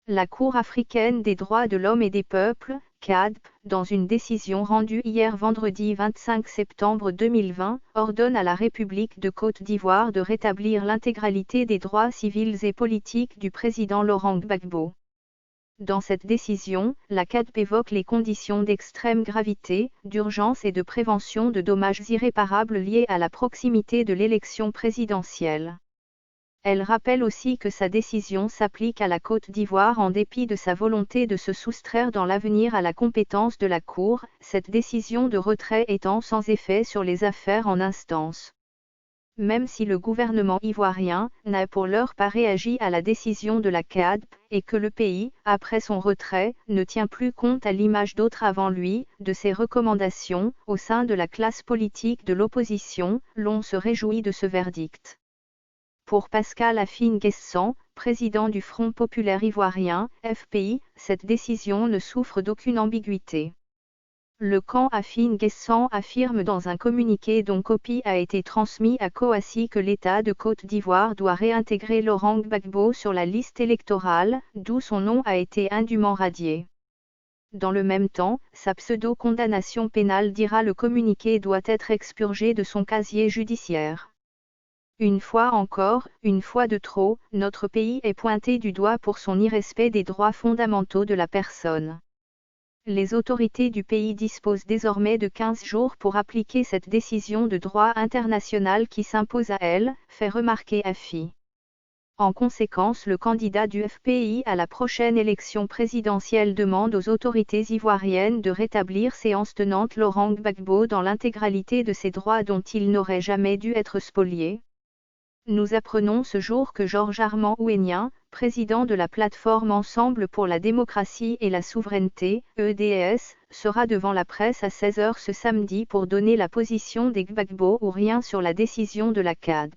La Cour africaine des droits de l'homme et des peuples, CADP, dans une décision rendue hier vendredi 25 septembre 2020, ordonne à la République de Côte d'Ivoire de rétablir l'intégralité des droits civils et politiques du président Laurent Gbagbo. Dans cette décision, la CADP évoque les conditions d'extrême gravité, d'urgence et de prévention de dommages irréparables liés à la proximité de l'élection présidentielle. Elle rappelle aussi que sa décision s'applique à la Côte d'Ivoire en dépit de sa volonté de se soustraire dans l'avenir à la compétence de la Cour, cette décision de retrait étant sans effet sur les affaires en instance. Même si le gouvernement ivoirien n'a pour l'heure pas réagi à la décision de la CADP, et que le pays, après son retrait, ne tient plus compte à l'image d'autres avant lui, de ses recommandations, au sein de la classe politique de l'opposition, l'on se réjouit de ce verdict. Pour Pascal Afine-Guessant, président du Front populaire ivoirien, FPI, cette décision ne souffre d'aucune ambiguïté. Le camp Afine-Guessant affirme dans un communiqué dont copie a été transmis à Kouassi que l'État de Côte d'Ivoire doit réintégrer Laurent Gbagbo sur la liste électorale, d'où son nom a été indûment radié. Dans le même temps, sa pseudo-condamnation pénale dira le communiqué doit être expurgé de son casier judiciaire. Une fois encore, une fois de trop, notre pays est pointé du doigt pour son irrespect des droits fondamentaux de la personne. Les autorités du pays disposent désormais de 15 jours pour appliquer cette décision de droit international qui s'impose à elles, fait remarquer Afi. En conséquence, le candidat du FPI à la prochaine élection présidentielle demande aux autorités ivoiriennes de rétablir séance tenante Laurent Gbagbo dans l'intégralité de ses droits dont il n'aurait jamais dû être spolié. Nous apprenons ce jour que Georges Armand Ouénien, président de la plateforme Ensemble pour la démocratie et la souveraineté, EDS, sera devant la presse à 16h ce samedi pour donner la position des Gbagbo ou rien sur la décision de la CADP.